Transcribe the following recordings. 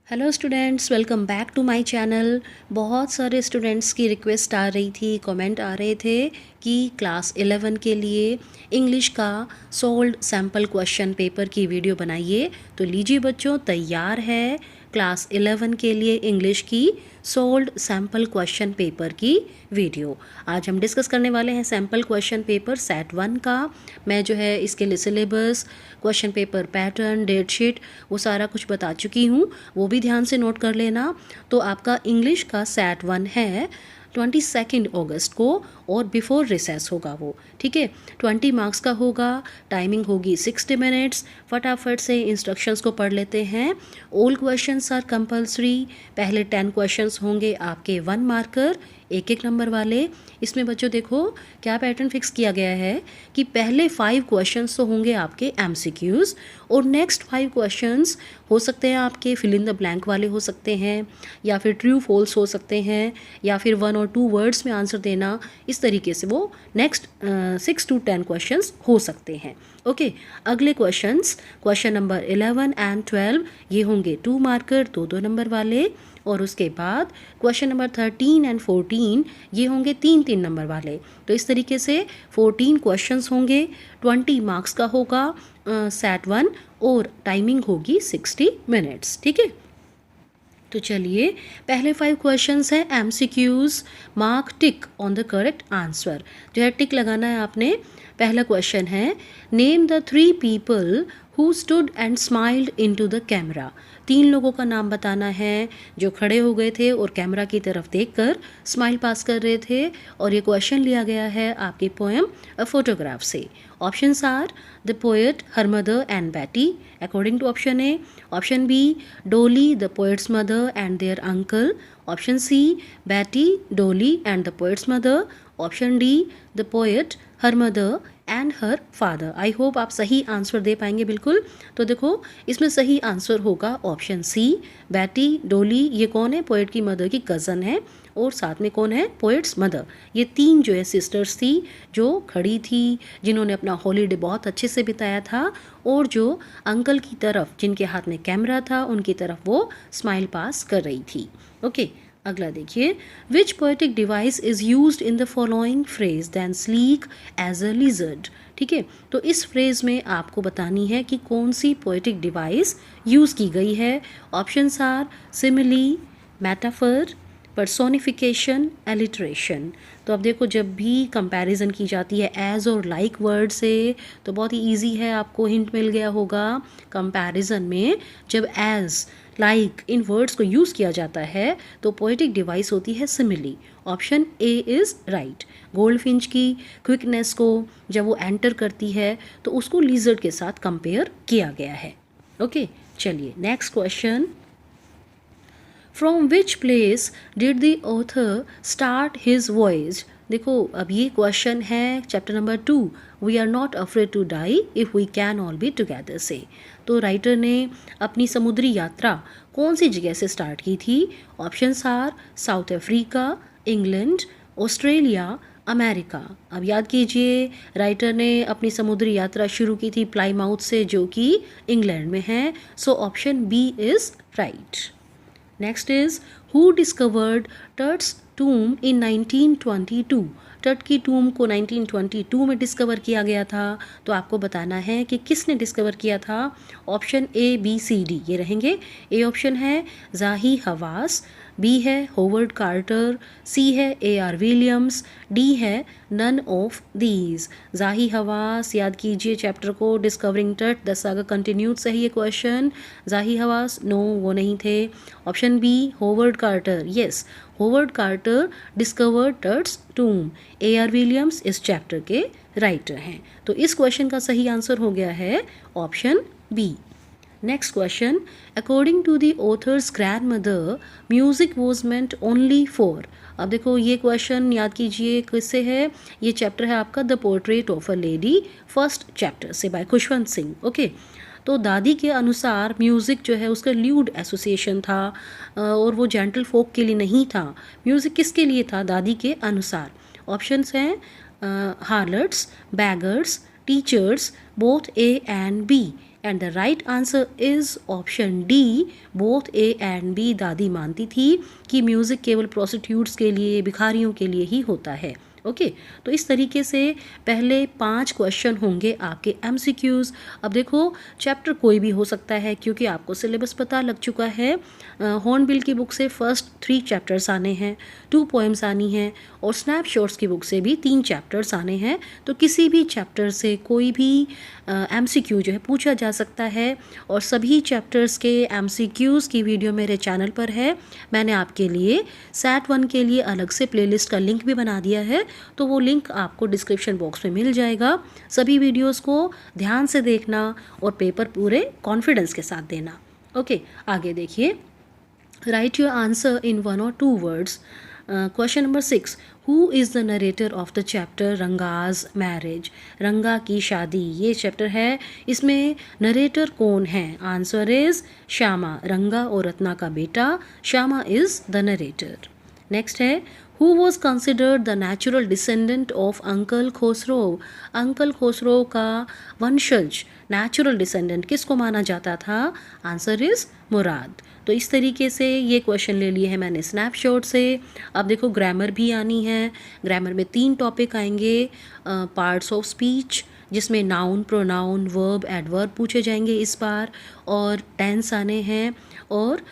Hello students, welcome back to my channel. बहुत सारे students की रिक्वेस्ट आ रही थी, कमेंट आ रहे थे कि क्लास 11 के लिए इंग्लिश का सोल्ड सैम्पल क्वेश्चन पेपर की वीडियो बनाइए। तो लीजिए बच्चों, तैयार है क्लास 11 के लिए इंग्लिश की सोल्ड सैम्पल क्वेश्चन पेपर की वीडियो। आज हम डिस्कस करने वाले हैं सैम्पल क्वेश्चन पेपर सेट 1 का। मैं जो है इसके लिए syllabus, question paper pattern, date sheet वो सारा कुछ बता चुकी हूँ, वो भी ध्यान से नोट कर लेना। तो आपका इंग्लिश का सेट 1 है 22 अगस्त को और बिफोर रिसेस होगा वो, ठीक है। 20 मार्क्स का होगा, टाइमिंग होगी 60 मिनट्स। फटाफट से इंस्ट्रक्शंस को पढ़ लेते हैं। All questions are compulsory. पहले 10 क्वेश्चंस होंगे आपके 1 मार्कर, एक एक नंबर वाले। इसमें बच्चों देखो क्या पैटर्न फिक्स किया गया है कि पहले 5 क्वेश्चंस तो होंगे आपके एमसीक्यूज़ और नेक्स्ट 5 क्वेश्चंस हो सकते हैं आपके फिल इन द ब्लैंक वाले हो सकते हैं, या फिर ट्रू फॉल्स हो सकते हैं, या फिर 1 और 2 वर्ड्स में आंसर देना। इस तरीके से वो नेक्स्ट 6 to 10 क्वेश्चंस हो सकते हैं। ओके, अगले क्वेश्चन नंबर 11 एंड 12 ये होंगे 2 मार्कर, 2 नंबर वाले। और उसके बाद क्वेश्चन नंबर 13 एंड 14 ये होंगे 3 नंबर वाले। तो इस तरीके से 14 क्वेश्चंस होंगे, 20 मार्क्स का होगा सेट 1 और टाइमिंग होगी 60 मिनट्स, ठीक है। तो चलिए, पहले 5 क्वेश्चंस हैं MCQs. Mark tick on the correct answer, जो है टिक लगाना है आपने। पहला क्वेश्चन है, name the 3 people who stood and smiled into the camera. 3 लोगों का नाम बताना है जो खड़े हो गए थे और कैमरा की तरफ देखकर स्माइल पास कर रहे थे। और ये क्वेश्चन लिया गया है आपकी पोएम अ फोटोग्राफ से। Options are the poet, her mother and Betty according to option A. Option B, Dolly the poet's mother and their uncle. Option C, Betty, Dolly and the poet's mother. Option D, the poet, her mother and her father. I hope आप सही answer दे पाएंगे बिल्कुल। तो देखो, इसमें सही answer होगा option C, Betty, डोली। ये कौन है? पोएट की मदर की कज़न है। और साथ में कौन है? Poets mother. ये 3 जो है सिस्टर्स थी जो खड़ी थी, जिन्होंने अपना हॉलीडे बहुत अच्छे से बिताया था, और जो अंकल की तरफ जिनके हाथ में कैमरा था उनकी तरफ वो स्माइल पास कर रही थी। ओके, अगला देखिए, which poetic device is used in the following phrase than sleek as a lizard. ठीक है, तो इस फ्रेज में आपको बतानी है कि कौन सी पोएटिक डिवाइस यूज़ की गई है। Options are simile, metaphor, personification, alliteration. तो अब देखो, जब भी कंपैरिजन की जाती है एज और लाइक वर्ड से, तो बहुत ही ईजी है, आपको हिंट मिल गया होगा। कंपैरिजन में जब एज, लाइक इन वर्ड्स को यूज़ किया जाता है तो पोएटिक डिवाइस होती है simile. Option A is right. Goldfinch की क्विकनेस को जब वो एंटर करती है तो उसको लिजर्ड के साथ कंपेयर किया गया है। ओके, चलिए next question, from which place did the author start his voyage. देखो, अब ये क्वेश्चन है chapter number 2, we are not afraid to die if we can all be together से। तो राइटर ने अपनी समुद्री यात्रा कौन सी जगह से स्टार्ट की थी। Options are South Africa, England, Australia, America. अब याद कीजिए, राइटर ने अपनी समुद्री यात्रा शुरू की थी प्लाईमाउथ से, जो कि इंग्लैंड में है। So option B is right. Next is, who discovered Tut's tomb in 1922। टर्ट की टूम को 1922 में डिस्कवर किया गया था। तो आपको बताना है कि किसने डिस्कवर किया था। Option A, B, C, D ये रहेंगे। ए ऑप्शन है जाही हवास, बी है होवर्ड कार्टर, सी है AR विलियम्स, डी है none of these. Zahi Hawass, याद कीजिए चैप्टर को, डिस्कवरिंग टर्ट द सागा कंटिन्यूड से ही ये क्वेश्चन। जाही हवास, नो वो नहीं थे। Option B, Howard Carter, yes, Howard Carter discovered Tut's tomb. AR Williams इस चैप्टर के राइटर हैं। तो इस क्वेश्चन का सही आंसर हो गया है option B. Next question, according to the author's grandmother music was meant only for. अब देखो, ये क्वेश्चन याद कीजिए किससे है। ये चैप्टर है आपका the portrait of a lady, first chapter से, बाय खुशवंत सिंह। ओके, तो दादी के अनुसार म्यूज़िक जो है उसका ल्यूड एसोसिएशन था, और वो जेंटल फोक के लिए नहीं था। म्यूज़िक किसके लिए था दादी के अनुसार। ऑप्शंस हैं harlots, beggars, teachers, both A and B. And the right answer is option D, both A and B. दादी मानती थी कि म्यूज़िक केवल प्रोस्टिट्यूट्स के लिए, भिखारियों के लिए ही होता है। ओके तो इस तरीके से पहले 5 क्वेश्चन होंगे आपके एमसीक्यूज़। अब देखो चैप्टर कोई भी हो सकता है क्योंकि आपको सिलेबस पता लग चुका है। हॉर्नबिल की बुक से फर्स्ट 3 चैप्टर्स आने हैं, 2 पोएम्स आनी हैं, और स्नैपशॉट्स की बुक से भी 3 चैप्टर्स आने हैं। तो किसी भी चैप्टर से कोई भी एमसीक्यू जो है पूछा जा सकता है, और सभी चैप्टर्स के एमसीक्यूज़ की वीडियो मेरे चैनल पर है। मैंने आपके लिए सैट 1 के लिए अलग से प्लेलिस्ट का लिंक भी बना दिया है, तो वो लिंक आपको डिस्क्रिप्शन बॉक्स में मिल जाएगा। सभी वीडियोस को ध्यान से देखना और पेपर पूरे कॉन्फिडेंस के साथ देना। ओके आगे देखिए, right your answer in 1 or 2 words। Question number 6, who is the narrator of the chapter Ranga's marriage. रंगा की शादी ये चैप्टर है, इसमें नरेटर कौन है? Answer is Shyama. रंगा और रत्ना का बेटा Shyama is the narrator. Next है, who was considered the natural descendant of uncle Khosrove. Uncle Khosrove का वंशज नेचुरल डिसेंडेंट किसको माना जाता था? Answer is Mourad. तो इस तरीके से ये क्वेश्चन ले लिए हैं मैंने स्नैपशॉट से। अब देखो ग्रामर भी आनी है। ग्रामर में 3 टॉपिक आएंगे, पार्ट्स ऑफ स्पीच जिसमें नाउन, प्रोनाउन, वर्ब, एडवर्ब पूछे जाएंगे इस बार, और टेंस आने हैं, और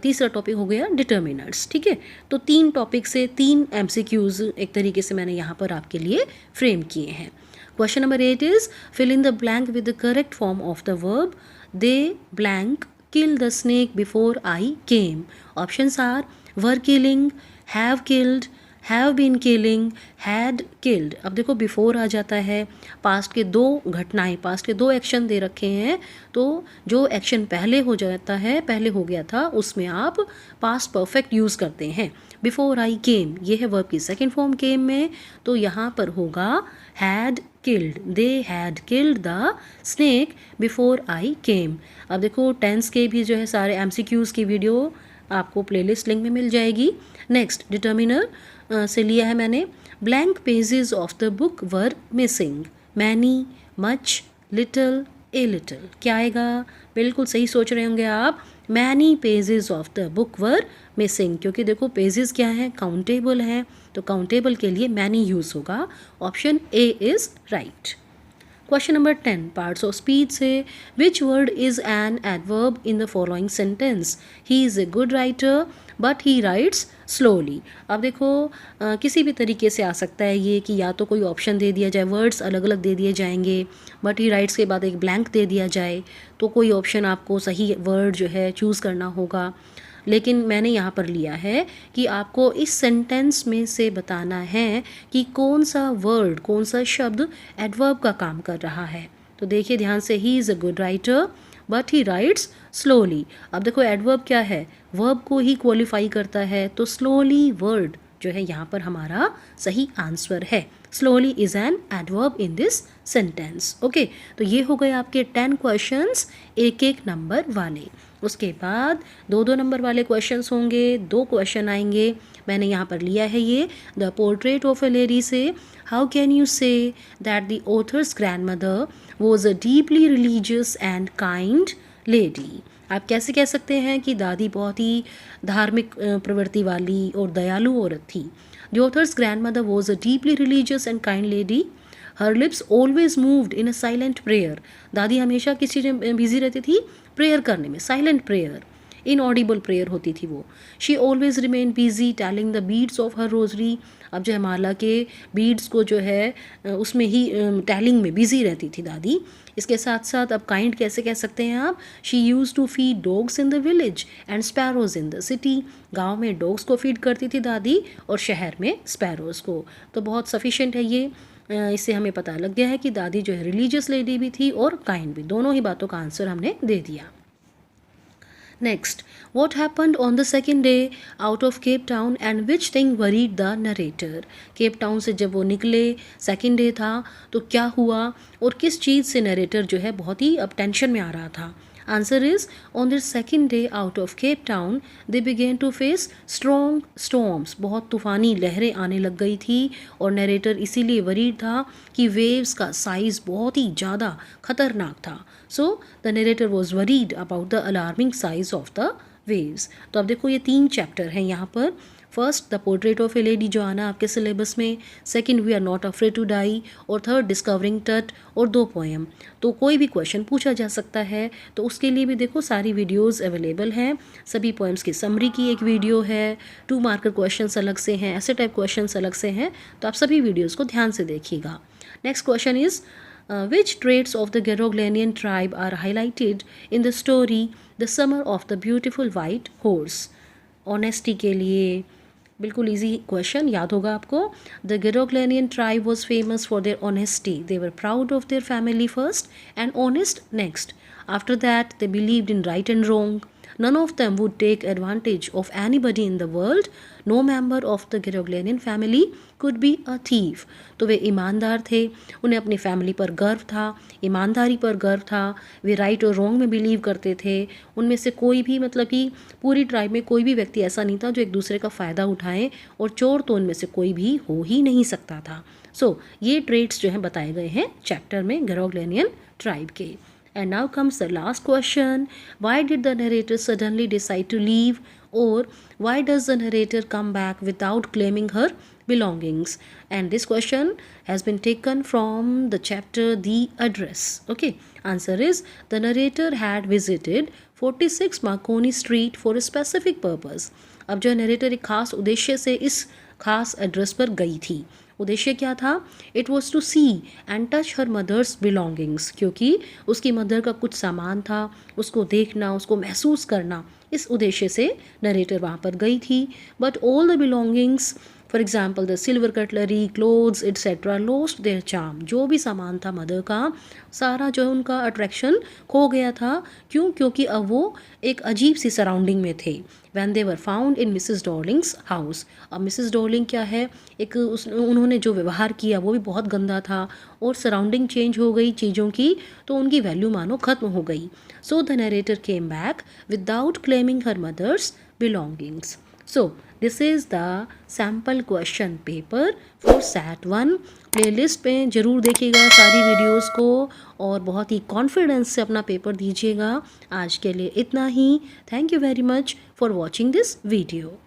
तीसरा टॉपिक हो गया डिटर्मिनर्स। ठीक है, तो 3 टॉपिक से 3 एमसीक्यूज़ एक तरीके से मैंने यहाँ पर आपके लिए फ्रेम किए हैं। Question number 8 is fill in the blank with the correct form of the verb. The blank kill the snake before I came. Options are were killing, have killed, have been killing, had killed। अब देखो before आ जाता है, past के 2 घटनाएं, past के 2 action दे रखे हैं, तो जो एक्शन पहले हो जाता है, पहले हो गया था, उसमें आप पास्ट परफेक्ट यूज़ करते हैं। बिफोर आई केम ये है वर्ब की सेकेंड फॉर्म केम में, तो यहाँ पर होगा had killed. They had killed the snake before I came. अब देखो टेंस के भी जो है सारे एमसीक्यूज़ की वीडियो आपको प्लेलिस्ट लिंक में मिल जाएगी। नेक्स्ट डिटर्मिनर से लिया है मैंने, blank pages of the book were missing. Many, much, little, a little. क्या आएगा? बिल्कुल सही सोच रहे होंगे आप, many pages of the book were missing, क्योंकि देखो पेजेस क्या हैं? काउंटेबल हैं, तो काउंटेबल के लिए मैनी यूज़ होगा। Option A is right. Question number 10, parts of speech से which word is an adverb in the following sentence. He is a good writer but he writes slowly. अब देखो किसी भी तरीके से आ सकता है ये, कि या तो कोई ऑप्शन दे दिया जाए, वर्ड्स अलग अलग दे दिए जाएंगे, बट ही राइट्स के बाद एक ब्लैंक दे दिया जाए, तो कोई ऑप्शन आपको सही वर्ड जो है चूज़ करना होगा। लेकिन मैंने यहाँ पर लिया है कि आपको इस सेंटेंस में से बताना है कि कौन सा वर्ड, कौन सा शब्द एडवर्ब का काम कर रहा है। तो देखिए ध्यान से, he is a good writer but he writes slowly. अब देखो एडवर्ब क्या है? वर्ब को ही क्वालिफाई करता है, तो स्लोली वर्ड जो है यहाँ पर हमारा सही आंसर है। Slowly is an adverb in this sentence. Okay, तो ये हो गए आपके 10 क्वेश्चंस, एक नंबर वाले। उसके बाद 2 नंबर वाले क्वेश्चंस होंगे, 2 क्वेश्चन आएंगे। मैंने यहाँ पर लिया है ये the portrait of a lady से, how can you say that the author's grandmother was a deeply religious and kind lady. आप कैसे कह सकते हैं कि दादी बहुत ही धार्मिक प्रवृत्ति वाली और दयालु औरत थी। The author's grandmother was a deeply religious and kind lady, her lips always moved in a silent prayer. दादी हमेशा किस चीज़ में बिजी रहती थी? प्रेयर करने में, साइलेंट प्रेयर, इनऑडिबल प्रेयर होती थी वो। She always remain busy telling the beads of her rosary. अब जो है माला के बीड्स को जो है उसमें ही टेलिंग में बिजी रहती थी दादी। इसके साथ साथ अब काइंड कैसे कह सकते हैं आप? She use to feed dogs in the village and sparrows in the city. गाँव में डॉग्स को फीड करती थी दादी और शहर में स्पैरोज को। तो बहुत सफिशेंट है ये। इससे हमें पता लग गया है कि दादी जो है रिलीजियस लेडी भी थी और काइंड भी, दोनों ही बातों का आंसर हमने दे दिया। Next, what happened on the second day out of Cape Town and which thing worried the narrator। Cape Town से जब वो निकले, सेकेंड डे था, तो क्या हुआ और किस चीज़ से नरेटर जो है बहुत ही अब टेंशन में आ रहा था। Answer is on their second day out of Cape Town they began to face strong storms. बहुत तूफानी लहरें आने लग गई थी और नरेटर इसीलिए वरीड था कि वेव्स का साइज बहुत ही ज़्यादा खतरनाक था। So the narrator was worried about the alarming size of the waves. तो अब देखो ये 3 चैप्टर हैं यहाँ पर। First the portrait of a lady जो आना आपके सिलेबस में, second we are not afraid to die, और थर्ड डिस्कवरिंग टट, और 2 पोएम। तो कोई भी क्वेश्चन पूछा जा सकता है, तो उसके लिए भी देखो सारी वीडियोस अवेलेबल हैं। सभी पोएम्स की समरी की एक वीडियो है, 2 मार्कर क्वेश्चन अलग से हैं, ऐसे टाइप क्वेश्चन अलग से हैं। तो आप सभी वीडियोज़ को ध्यान से देखिएगा। Next question is which traits of the Geroglanian tribe are highlighted in the story The Summer of the Beautiful White Horse? Honesty के लिए बिल्कुल इजी क्वेश्चन, याद होगा आपको। The Garoghlanian tribe was famous for their honesty. They were proud of their family first and honest next. After that they believed in right and wrong. None of them would take advantage of anybody in the world. No member of the Geroglanian family could be a thief. तो वे ईमानदार थे, उन्हें अपनी family पर गर्व था, ईमानदारी पर गर्व था, वे राइट और रॉन्ग में बिलीव करते थे। उनमें से कोई भी मतलब कि पूरी ट्राइब में कोई भी व्यक्ति ऐसा नहीं था जो एक दूसरे का फ़ायदा उठाए, और चोर तो उनमें से कोई भी हो ही नहीं सकता था। सो ये ट्रेट्स जो हैं बताए गए हैं चैप्टर में गेरोग्लेनियन ट्राइब के। And now comes the last question. Why did the narrator suddenly decide to leave? Or why does the narrator come back without claiming her belongings? And this question has been taken from the chapter The Address. Okay. Answer is the narrator had visited 46 Marconi Street for a specific purpose. अब जो narrator एक खास उद्देश्य से इस खास address पर गई थी। उद्देश्य क्या था? It was to see and touch her mother's belongings, क्योंकि उसकी मदर का कुछ सामान था, उसको देखना, उसको महसूस करना, इस उद्देश्य से नरेटर वहाँ पर गई थी। But all the belongings, for example the silver cutlery, clothes etcetera, lost their charm. जो भी सामान था मदर का, सारा जो है उनका अट्रैक्शन खो गया था। क्यों? क्योंकि अब वो एक अजीब सी सराउंडिंग में थे। When they were found in Mrs Darling's house. अब मिसिस डॉर्लिंग क्या है, एक उन्होंने जो व्यवहार किया वो भी बहुत गंदा था, और सराउंडिंग चेंज हो गई चीज़ों की, तो उनकी वैल्यू मानो ख़त्म हो गई। So the narrator came back without claiming her mother's belongings. So this is the sample question paper for set 1। Playlist में ज़रूर देखिएगा सारी वीडियोस को, और बहुत ही कॉन्फिडेंस से अपना पेपर दीजिएगा। आज के लिए इतना ही। Thank you very much for watching this video.